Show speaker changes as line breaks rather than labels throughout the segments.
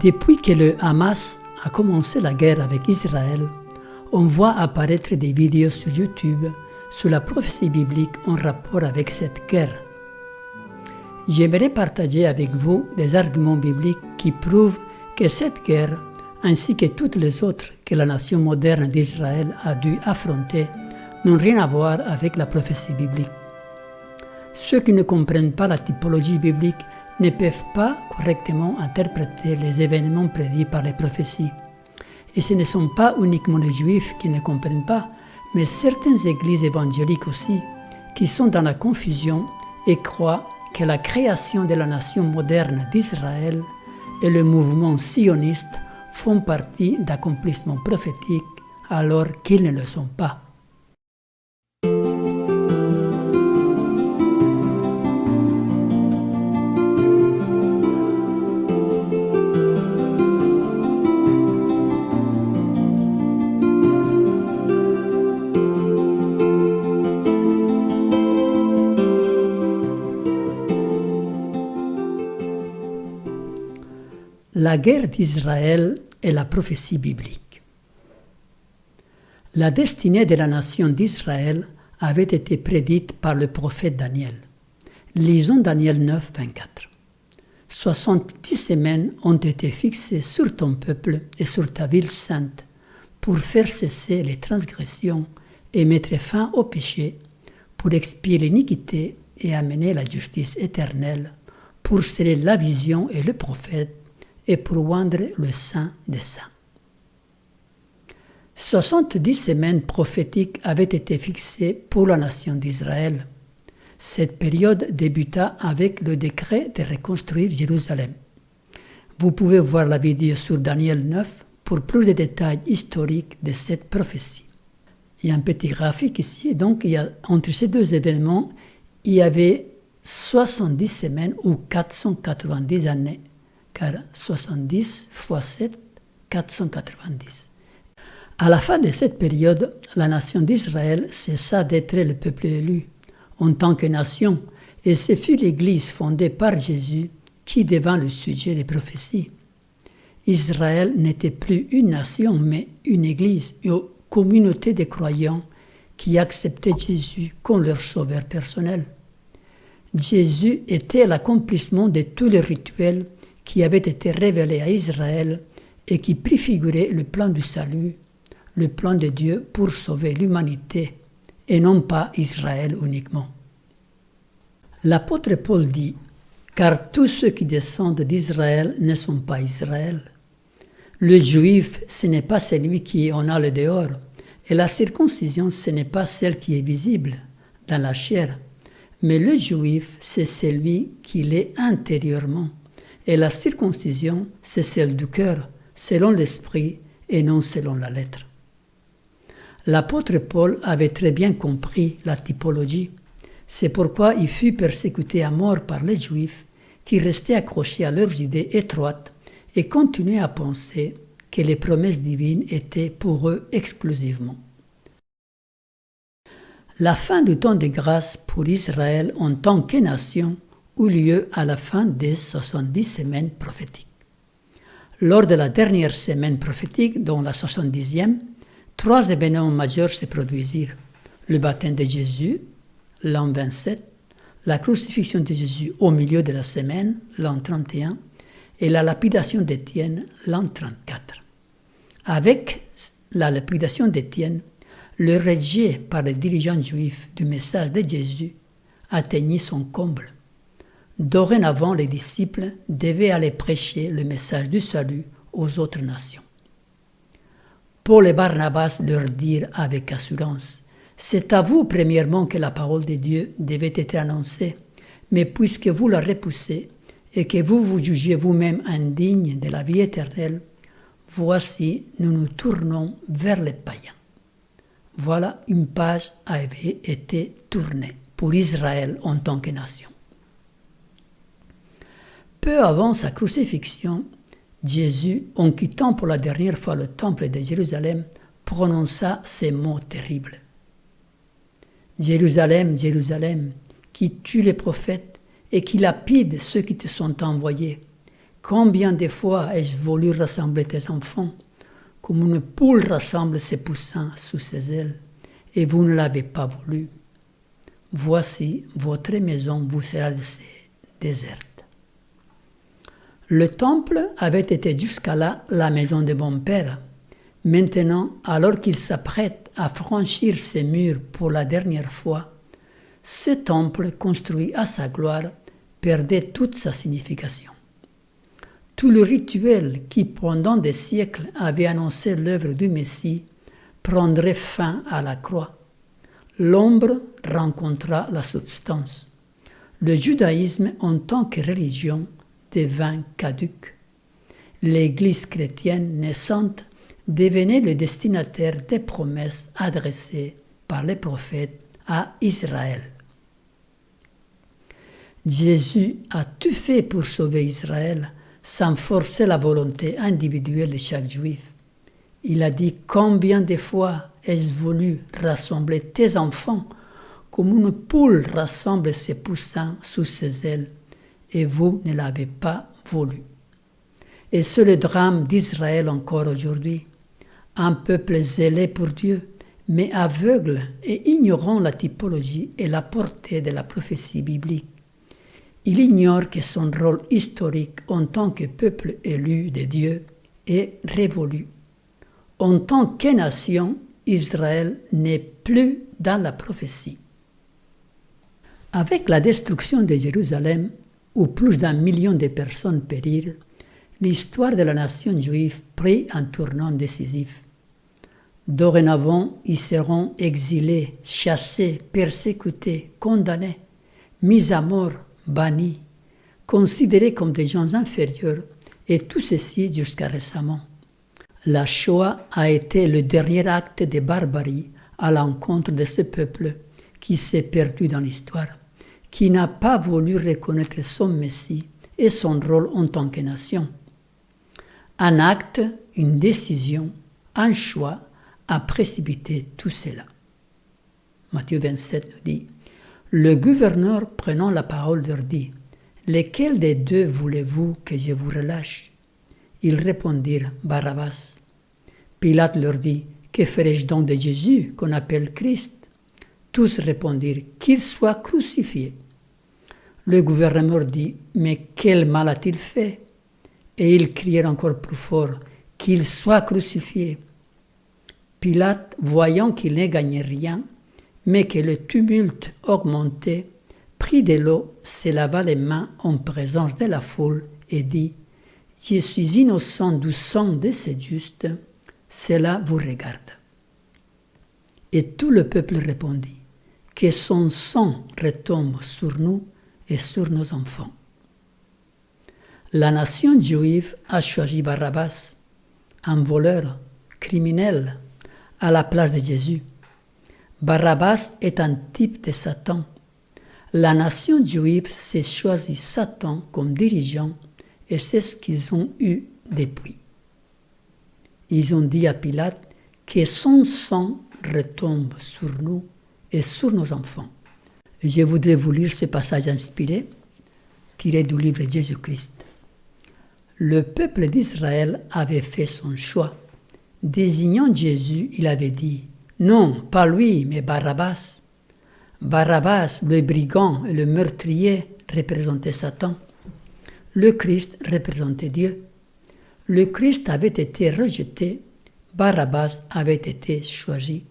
Depuis que le Hamas a commencé la guerre avec Israël, on voit apparaître des vidéos sur YouTube sur la prophétie biblique en rapport avec cette guerre. J'aimerais partager avec vous des arguments bibliques qui prouvent que cette guerre, ainsi que toutes les autres que la nation moderne d'Israël a dû affronter, n'ont rien à voir avec la prophétie biblique. Ceux qui ne comprennent pas la typologie biblique ne peuvent pas correctement interpréter les événements prédits par les prophéties. Et ce ne sont pas uniquement les Juifs qui ne comprennent pas, mais certaines églises évangéliques aussi, qui sont dans la confusion et croient que la création de la nation moderne d'Israël et le mouvement sioniste font partie d'accomplissements prophétiques alors qu'ils ne le sont pas. La guerre d'Israël et la prophétie biblique. La destinée de la nation d'Israël avait été prédite par le prophète Daniel. Lisons Daniel 9, 24. 70 semaines ont été fixées sur ton peuple et sur ta ville sainte pour faire cesser les transgressions et mettre fin au péché, pour expier l'iniquité et amener la justice éternelle, pour sceller la vision et le prophète, et pour oindre le Saint des Saints. 70 semaines prophétiques avaient été fixées pour la nation d'Israël. Cette période débuta avec le décret de reconstruire Jérusalem. Vous pouvez voir la vidéo sur Daniel 9 pour plus de détails historiques de cette prophétie. Il y a un petit graphique ici, donc entre ces deux événements, il y avait 70 semaines ou 490 années, car 70 x 7, 490. À la fin de cette période, la nation d'Israël cessa d'être le peuple élu en tant que nation, et ce fut l'Église fondée par Jésus qui devint le sujet des prophéties. Israël n'était plus une nation, mais une Église, une communauté de croyants qui acceptaient Jésus comme leur sauveur personnel. Jésus était l'accomplissement de tous les rituels qui avait été révélé à Israël et qui préfigurait le plan du salut, le plan de Dieu pour sauver l'humanité, et non pas Israël uniquement. L'apôtre Paul dit « Car tous ceux qui descendent d'Israël ne sont pas Israël. Le juif, ce n'est pas celui qui en a le dehors, et la circoncision, ce n'est pas celle qui est visible dans la chair, mais le juif, c'est celui qui l'est intérieurement. Et la circoncision, c'est celle du cœur, selon l'esprit et non selon la lettre. » L'apôtre Paul avait très bien compris la typologie. C'est pourquoi il fut persécuté à mort par les Juifs qui restaient accrochés à leurs idées étroites et continuaient à penser que les promesses divines étaient pour eux exclusivement. La fin du temps de grâce pour Israël en tant que nation eut lieu à la fin des 70 semaines prophétiques. Lors de la dernière semaine prophétique, dont la 70e, 3 événements majeurs se produisirent. Le baptême de Jésus, l'an 27, la crucifixion de Jésus au milieu de la semaine, l'an 31, et la lapidation d'Étienne, l'an 34. Avec la lapidation d'Étienne, le rejet par les dirigeants juifs du message de Jésus atteignit son comble. Dorénavant, les disciples devaient aller prêcher le message du salut aux autres nations. Paul et Barnabas leur dirent avec assurance « C'est à vous premièrement que la parole de Dieu devait être annoncée, mais puisque vous la repoussez et que vous vous jugez vous-même indigne de la vie éternelle, voici, nous nous tournons vers les païens. » Voilà, une page avait été tournée pour Israël en tant que nation. Peu avant sa crucifixion, Jésus, en quittant pour la dernière fois le temple de Jérusalem, prononça ces mots terribles. « Jérusalem, Jérusalem, qui tue les prophètes et qui lapide ceux qui te sont envoyés. combien de fois ai-je voulu rassembler tes enfants, comme une poule rassemble ses poussins sous ses ailes, et vous ne l'avez pas voulu. Voici, votre maison vous sera laissée déserte. Le temple avait été jusqu'à là la maison de mon père. Maintenant, alors qu'il s'apprête à franchir ses murs pour la dernière fois, ce temple construit à sa gloire perdait toute sa signification. Tout le rituel qui, pendant des siècles, avait annoncé l'œuvre du Messie prendrait fin à la croix. L'ombre rencontra la substance. Le judaïsme, en tant que religion, devint caduc. L'Église chrétienne naissante devenait le destinataire des promesses adressées par les prophètes à Israël. Jésus a tout fait pour sauver Israël sans forcer la volonté individuelle de chaque juif. Il a dit « Combien de fois ai-je voulu rassembler tes enfants comme une poule rassemble ses poussins sous ses ailes, et vous ne l'avez pas voulu. » Et c'est le drame d'Israël encore aujourd'hui. Un peuple zélé pour Dieu, mais aveugle et ignorant la typologie et la portée de la prophétie biblique. Il ignore que son rôle historique en tant que peuple élu de Dieu est révolu. En tant que nation, Israël n'est plus dans la prophétie. Avec la destruction de Jérusalem, où plus d'1 million de personnes périrent, l'histoire de la nation juive prit un tournant décisif. Dorénavant, ils seront exilés, chassés, persécutés, condamnés, mis à mort, bannis, considérés comme des gens inférieurs, et tout ceci jusqu'à récemment. La Shoah a été le dernier acte de barbarie à l'encontre de ce peuple qui s'est perdu dans l'histoire, qui n'a pas voulu reconnaître son Messie et son rôle en tant que nation. Un acte, une décision, un choix a précipité tout cela. Matthieu 27 nous dit « Le gouverneur prenant la parole leur dit « Lequel des deux voulez-vous que je vous relâche ?» Ils répondirent « Barabbas ». Pilate leur dit « Que ferai-je donc de Jésus qu'on appelle Christ ?» Tous répondirent « Qu'il soit crucifié ». Le gouverneur dit « Mais quel mal a-t-il fait ?» Et ils crièrent encore plus fort « Qu'il soit crucifié ». Pilate, voyant qu'il ne gagnait rien, mais que le tumulte augmentait, prit de l'eau, se lava les mains en présence de la foule et dit « Je suis innocent du sang de ces justes, cela vous regarde. » Et tout le peuple répondit « Que son sang retombe sur nous et sur nos enfants. » La nation juive a choisi Barabbas, un voleur, criminel, à la place de Jésus. Barabbas est un type de Satan. La nation juive s'est choisi Satan comme dirigeant et c'est ce qu'ils ont eu depuis. Ils ont dit à Pilate que son sang retombe sur nous et sur nos enfants. Je voudrais vous lire ce passage inspiré, tiré du livre de Jésus-Christ. Le peuple d'Israël avait fait son choix. Désignant Jésus, il avait dit « Non, pas lui, mais Barabbas ». Barabbas, le brigand et le meurtrier, représentait Satan. Le Christ représentait Dieu. Le Christ avait été rejeté, Barabbas avait été choisi.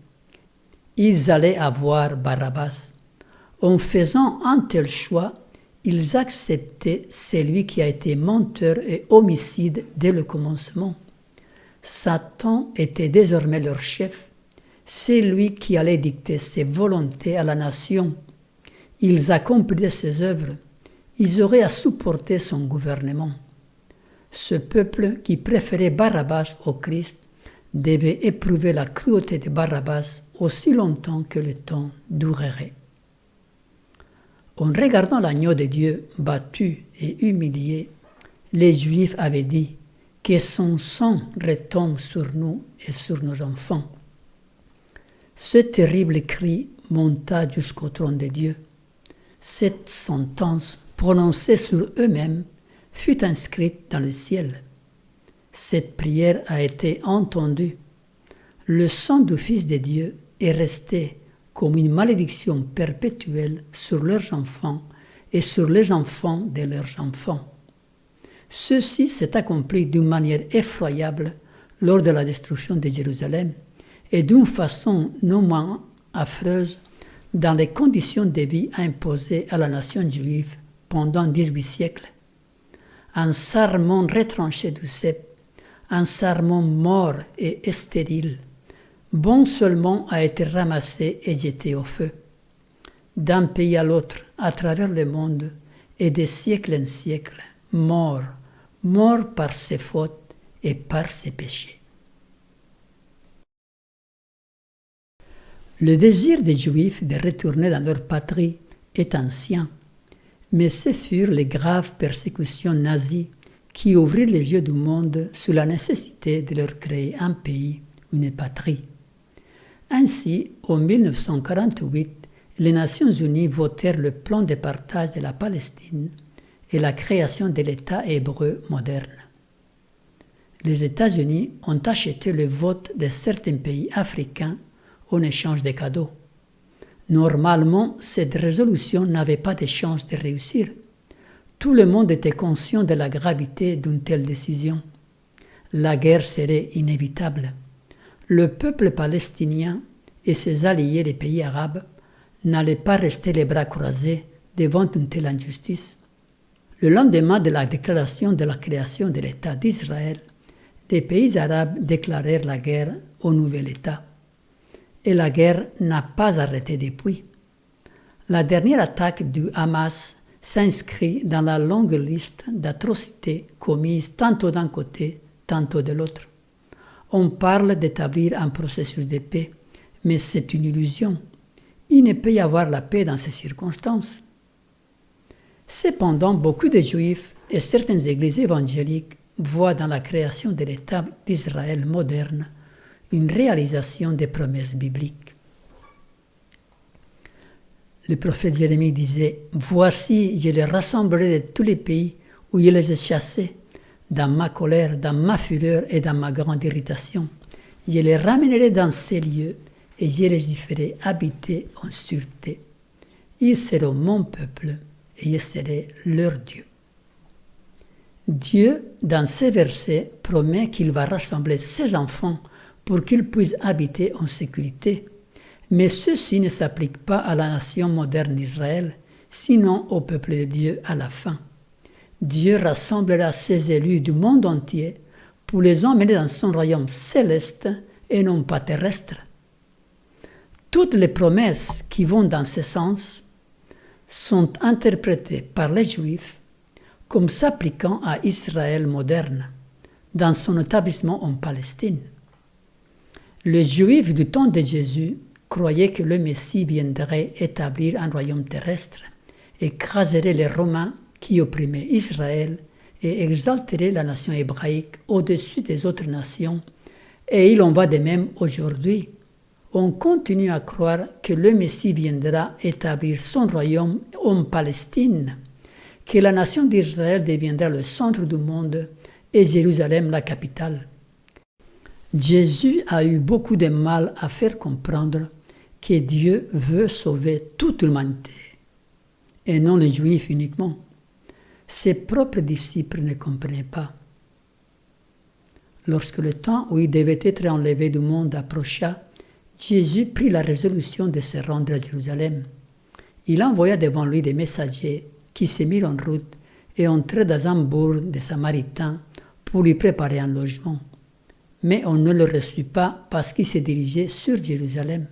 Ils allaient avoir Barabbas. En faisant un tel choix, ils acceptaient celui qui a été menteur et homicide dès le commencement. Satan était désormais leur chef. C'est lui qui allait dicter ses volontés à la nation. Ils accompliraient ses œuvres. Ils auraient à supporter son gouvernement. Ce peuple qui préférait Barabbas au Christ devait éprouver la cruauté de Barabbas aussi longtemps que le temps durerait. En regardant l'agneau de Dieu battu et humilié, les Juifs avaient dit « Que son sang retombe sur nous et sur nos enfants ». Ce terrible cri monta jusqu'au trône de Dieu. Cette sentence prononcée sur eux-mêmes fut inscrite dans le ciel. Cette prière a été entendue. Le sang du Fils de Dieu est resté comme une malédiction perpétuelle sur leurs enfants et sur les enfants de leurs enfants. Ceci s'est accompli d'une manière effroyable lors de la destruction de Jérusalem et d'une façon non moins affreuse dans les conditions de vie imposées à la nation juive pendant 18 siècles. Un sarment retranché du cep, un sarment mort et stérile, bon seulement a été ramassé et jeté au feu. D'un pays à l'autre, à travers le monde, et de siècle en siècle, mort par ses fautes et par ses péchés. Le désir des Juifs de retourner dans leur patrie est ancien, mais ce furent les graves persécutions nazies qui ouvrirent les yeux du monde sur la nécessité de leur créer un pays, une patrie. Ainsi, en 1948, les Nations Unies votèrent le plan de partage de la Palestine et la création de l'État hébreu moderne. Les États-Unis ont acheté le vote de certains pays africains en échange de cadeaux. Normalement, cette résolution n'avait pas de chance de réussir. Tout le monde était conscient de la gravité d'une telle décision. La guerre serait inévitable. Le peuple palestinien et ses alliés les pays arabes n'allaient pas rester les bras croisés devant une telle injustice. Le lendemain de la déclaration de la création de l'État d'Israël, les pays arabes déclarèrent la guerre au nouvel État. Et la guerre n'a pas arrêté depuis. La dernière attaque du Hamas s'inscrit dans la longue liste d'atrocités commises tantôt d'un côté, tantôt de l'autre. On parle d'établir un processus de paix, mais c'est une illusion. Il ne peut y avoir la paix dans ces circonstances. Cependant, beaucoup de Juifs et certaines églises évangéliques voient dans la création de l'État d'Israël moderne une réalisation des promesses bibliques. Le prophète Jérémie disait « Voici, je les rassemblerai de tous les pays où je les ai chassés, dans ma colère, dans ma fureur et dans ma grande irritation. Je les ramènerai dans ces lieux et je les y ferai habiter en sûreté. Ils seront mon peuple et je serai leur Dieu. » Dieu, dans ces versets, promet qu'il va rassembler ses enfants pour qu'ils puissent habiter en sécurité. Mais ceci ne s'applique pas à la nation moderne d'Israël, sinon au peuple de Dieu à la fin. Dieu rassemblera ses élus du monde entier pour les emmener dans son royaume céleste et non pas terrestre. Toutes les promesses qui vont dans ce sens sont interprétées par les Juifs comme s'appliquant à Israël moderne, dans son établissement en Palestine. Les Juifs du temps de Jésus croyaient que le Messie viendrait établir un royaume terrestre, écraserait les Romains qui opprimaient Israël et exalterait la nation hébraïque au-dessus des autres nations. Et il en va de même aujourd'hui. On continue à croire que le Messie viendra établir son royaume en Palestine, que la nation d'Israël deviendra le centre du monde et Jérusalem la capitale. Jésus a eu beaucoup de mal à faire comprendre que Dieu veut sauver toute l'humanité, et non les Juifs uniquement. Ses propres disciples ne comprenaient pas. Lorsque le temps où il devait être enlevé du monde approcha, Jésus prit la résolution de se rendre à Jérusalem. Il envoya devant lui des messagers qui se mirent en route et entrèrent dans un bourg des Samaritains pour lui préparer un logement. Mais on ne le reçut pas parce qu'il se dirigeait sur Jérusalem.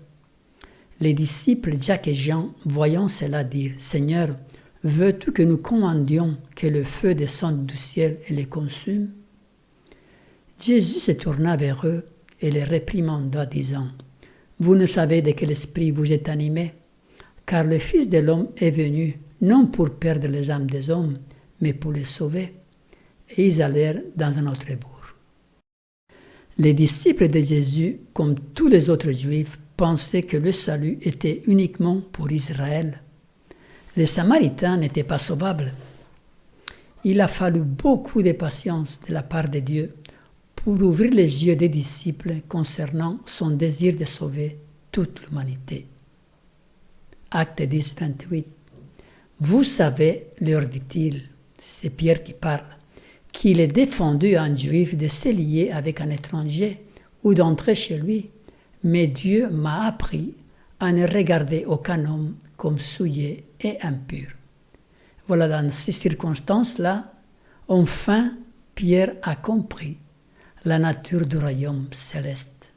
Les disciples Jacques et Jean, voyant cela, dirent « Seigneur, veux-tu que nous commandions que le feu descende du ciel et les consume ?» Jésus se tourna vers eux et les réprimanda, disant « Vous ne savez de quel esprit vous êtes animés, car le Fils de l'homme est venu, non pour perdre les âmes des hommes, mais pour les sauver. » Et ils allèrent dans un autre bourg. Les disciples de Jésus, comme tous les autres Juifs, pensaient que le salut était uniquement pour Israël. Les Samaritains n'étaient pas sauvables. il a fallu beaucoup de patience de la part de Dieu pour ouvrir les yeux des disciples concernant son désir de sauver toute l'humanité. Acte 10, 28. Vous savez, leur dit-il, c'est Pierre qui parle, qu'il est défendu à un juif de se lier avec un étranger ou d'entrer chez lui, mais Dieu m'a appris à ne regarder aucun homme comme souillé et impur. Voilà, dans ces circonstances-là, enfin, Pierre a compris la nature du royaume céleste.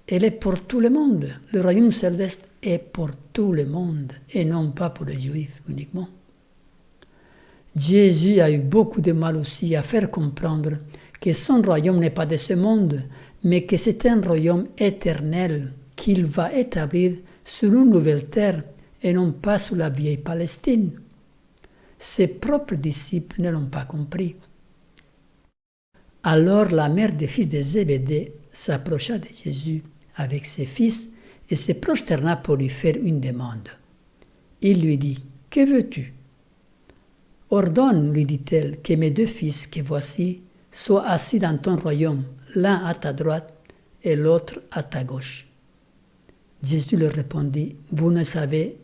Elle est pour tout le monde. Le royaume céleste est pour tout le monde et non pas pour les Juifs uniquement. Jésus a eu beaucoup de mal aussi à faire comprendre que son royaume n'est pas de ce monde, mais que c'est un royaume éternel qu'il va établir sur une nouvelle terre et non pas sur la vieille Palestine. Ses propres disciples ne l'ont pas compris. Alors la mère des fils de Zébédée s'approcha de Jésus avec ses fils et se prosterna pour lui faire une demande. Il lui dit, « Que veux-tu » ? « Ordonne, lui dit-elle, que mes deux fils que voici soient assis dans ton royaume, l'un à ta droite et l'autre à ta gauche. » Jésus leur répondit, « Vous ne savez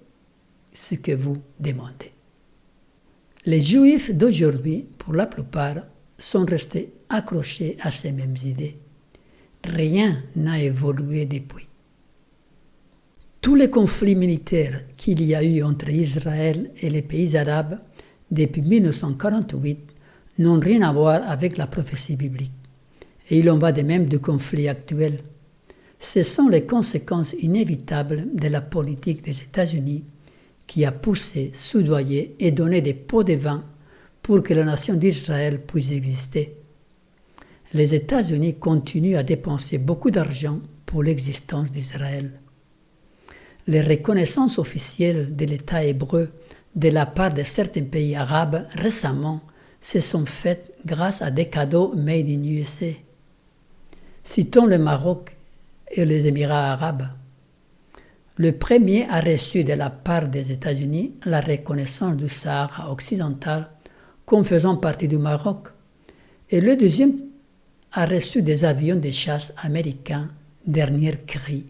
ce que vous demandez. » Les Juifs d'aujourd'hui, pour la plupart, sont restés accrochés à ces mêmes idées. Rien n'a évolué depuis. Tous les conflits militaires qu'il y a eu entre Israël et les pays arabes depuis 1948 n'ont rien à voir avec la prophétie biblique. Et il en va de même du conflit actuel. Ce sont les conséquences inévitables de la politique des États-Unis qui a poussé, soudoyé et donné des pots de vin pour que la nation d'Israël puisse exister. Les États-Unis continuent à dépenser beaucoup d'argent pour l'existence d'Israël. Les reconnaissances officielles de l'État hébreu de la part de certains pays arabes récemment se sont faites grâce à des cadeaux made in USA. Citons le Maroc et les Émirats arabes. Le premier a reçu de la part des États-Unis la reconnaissance du Sahara occidental comme faisant partie du Maroc, et le deuxième a reçu des avions de chasse américains dernier cri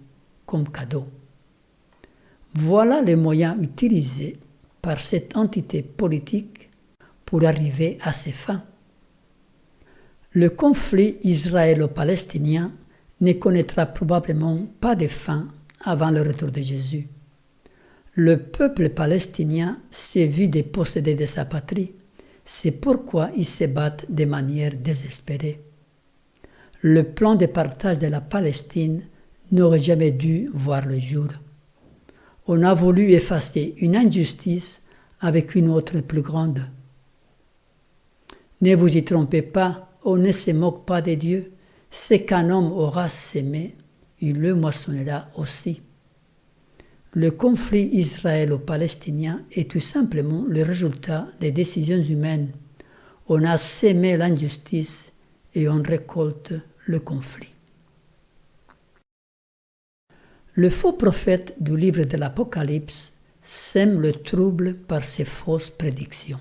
comme cadeau. Voilà les moyens utilisés par cette entité politique pour arriver à ses fins. Le conflit israélo-palestinien ne connaîtra probablement pas de fin avant le retour de Jésus. Le peuple palestinien s'est vu dépossédé de sa patrie. C'est pourquoi ils se battent de manière désespérée. Le plan de partage de la Palestine n'aurait jamais dû voir le jour. On a voulu effacer une injustice avec une autre plus grande. Ne vous y trompez pas, on ne se moque pas de Dieu. Ce qu'un homme aura sémé, il le moissonnera aussi. Le conflit israélo-palestinien est tout simplement le résultat des décisions humaines. On a sémé l'injustice et on récolte le conflit. Le faux prophète du livre de l'Apocalypse sème le trouble par ses fausses prédictions.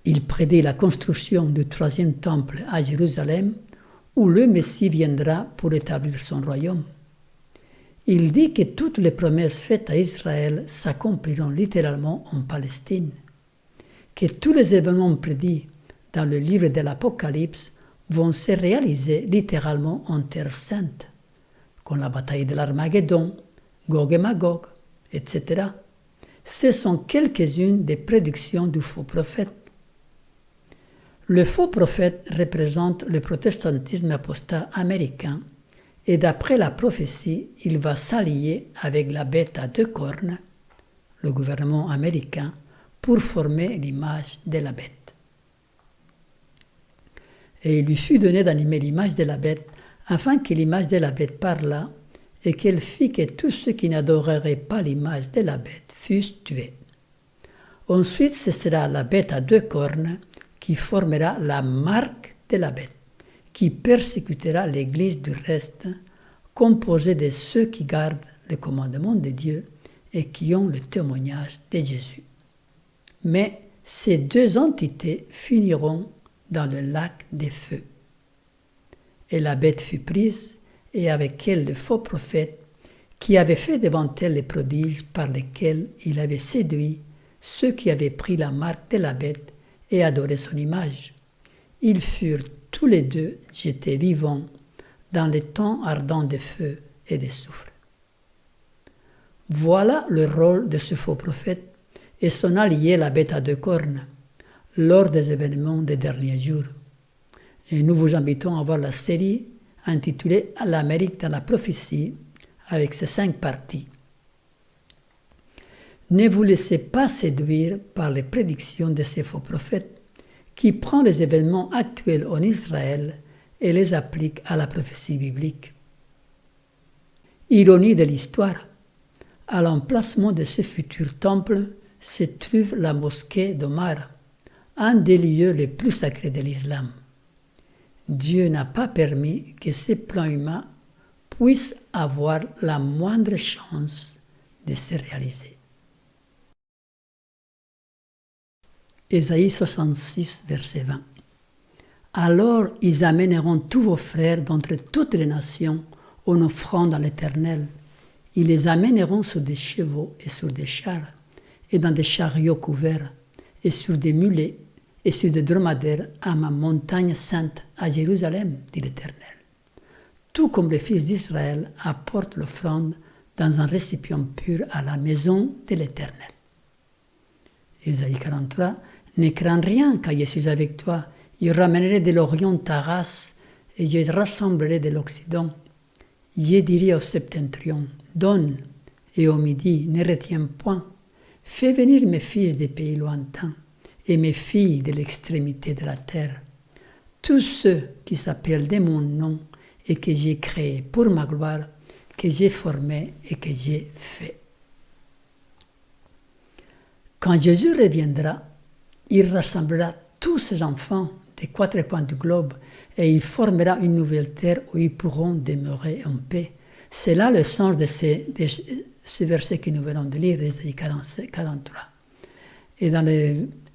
Il prédit la construction du troisième temple à Jérusalem, où le Messie viendra pour établir son royaume. Il dit que toutes les promesses faites à Israël s'accompliront littéralement en Palestine, que tous les événements prédits dans le livre de l'Apocalypse vont se réaliser littéralement en Terre sainte, comme la bataille de l'Armageddon, Gog et Magog, etc. Ce sont quelques-unes des prédictions du faux prophète. Le faux prophète représente le protestantisme apostat américain et d'après la prophétie, il va s'allier avec la bête à deux cornes, le gouvernement américain, pour former l'image de la bête. Et il lui fut donné d'animer l'image de la bête afin que l'image de la bête parlât et qu'elle fit que tous ceux qui n'adoreraient pas l'image de la bête fussent tués. Ensuite, ce sera la bête à deux cornes qui formera la marque de la bête, qui persécutera l'Église du reste, composée de ceux qui gardent le commandement de Dieu et qui ont le témoignage de Jésus. Mais ces deux entités finiront dans le lac des feux. Et la bête fut prise, et avec elle le faux prophète, qui avait fait devant elle les prodiges par lesquels il avait séduit ceux qui avaient pris la marque de la bête et adoré son image. Ils furent tous les deux jetés vivants dans les temps ardents de feu et de soufre. Voilà le rôle de ce faux prophète et son allié la bête à deux cornes lors des événements des derniers jours. Et nous vous invitons à voir la série intitulée « L'Amérique dans la prophétie » avec ses 5 parties. Ne vous laissez pas séduire par les prédictions de ces faux prophètes qui prennent les événements actuels en Israël et les appliquent à la prophétie biblique. Ironie de l'histoire, à l'emplacement de ce futur temple se trouve la mosquée d'Omar, un des lieux les plus sacrés de l'islam. Dieu n'a pas permis que ces plans humains puissent avoir la moindre chance de se réaliser. Ésaïe 66, verset 20. Alors ils amèneront tous vos frères d'entre toutes les nations en offrande à l'Éternel. Ils les amèneront sur des chevaux et sur des chars, et dans des chariots couverts, et sur des mulets, et sur des dromadaires à ma montagne sainte, à Jérusalem, dit l'Éternel. Tout comme les fils d'Israël apportent l'offrande dans un récipient pur à la maison de l'Éternel. Ésaïe 43. Ne crains rien, car je suis avec toi. Je ramènerai de l'Orient ta race, et je rassemblerai de l'Occident. Je dirai au septentrion, donne, et au midi, ne retiens point. Fais venir mes fils des pays lointains, et mes filles de l'extrémité de la terre. Tous ceux qui s'appellent de mon nom, et que j'ai créé pour ma gloire, que j'ai formé et que j'ai fait. Quand Jésus reviendra, il rassemblera tous ses enfants des 4 coins du globe et il formera une nouvelle terre où ils pourront demeurer en paix. C'est là le sens de ces versets que nous venons de lire, Ésaïe 43. Et dans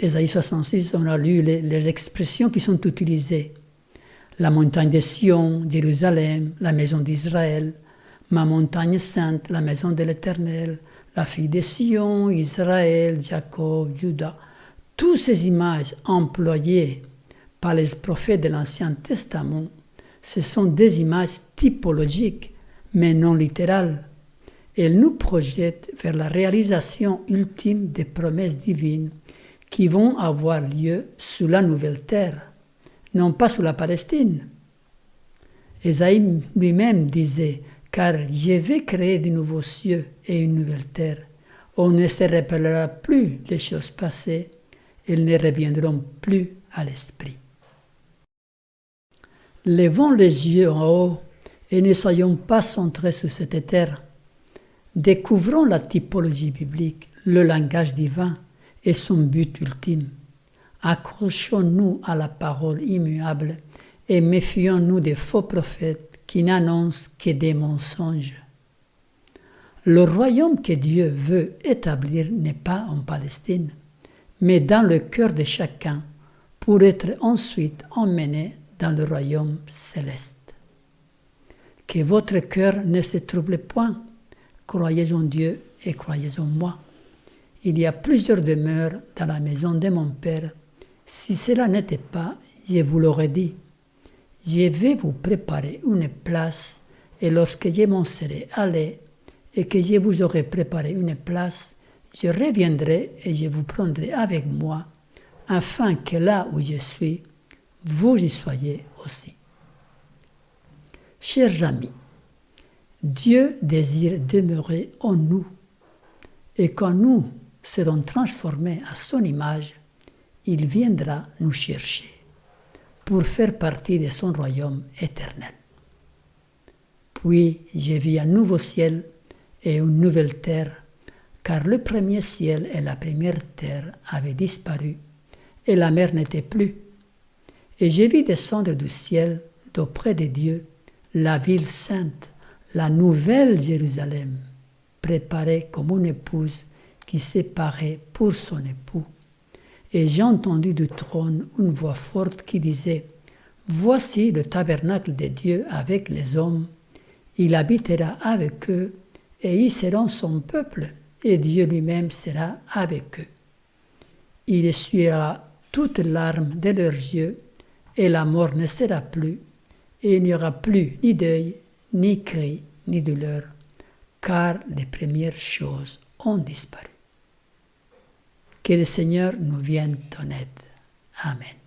Ésaïe 66, on a lu les expressions qui sont utilisées. La montagne de Sion, Jérusalem, la maison d'Israël, ma montagne sainte, la maison de l'Éternel, la fille de Sion, Israël, Jacob, Juda. Toutes ces images employées par les prophètes de l'Ancien Testament, ce sont des images typologiques, mais non littérales. Elles nous projettent vers la réalisation ultime des promesses divines qui vont avoir lieu sur la nouvelle terre, non pas sur la Palestine. Ésaïe lui-même disait « Car je vais créer de nouveaux cieux et une nouvelle terre. On ne se rappellera plus des choses passées, elles ne reviendront plus à l'esprit. » Levons les yeux en haut et ne soyons pas centrés sur cette terre. Découvrons la typologie biblique, le langage divin et son but ultime. Accrochons-nous à la parole immuable et méfions-nous des faux prophètes qui n'annoncent que des mensonges. Le royaume que Dieu veut établir n'est pas en Palestine, mais dans le cœur de chacun, pour être ensuite emmené dans le royaume céleste. Que votre cœur ne se trouble point, croyez en Dieu et croyez en moi. Il y a plusieurs demeures dans la maison de mon Père. Si cela n'était pas, je vous l'aurais dit. Je vais vous préparer une place, et lorsque je m'en serai allé, et que je vous aurai préparé une place, je reviendrai et je vous prendrai avec moi, afin que là où je suis, vous y soyez aussi. Chers amis, Dieu désire demeurer en nous, et quand nous serons transformés à son image, il viendra nous chercher pour faire partie de son royaume éternel. Puis je vis un nouveau ciel et une nouvelle terre, car le premier ciel et la première terre avaient disparu, et la mer n'était plus. Et j'ai vu descendre du ciel, d'auprès de Dieu, la ville sainte, la nouvelle Jérusalem, préparée comme une épouse qui s'est parée pour son époux. Et j'ai entendu du trône une voix forte qui disait, « Voici le tabernacle de Dieu avec les hommes. Il habitera avec eux, et ils seront son peuple, et Dieu lui-même sera avec eux. Il essuiera toutes larmes de leurs yeux, et la mort ne sera plus, et il n'y aura plus ni deuil, ni cri, ni douleur, car les premières choses ont disparu. » Que le Seigneur nous vienne en aide. Amen.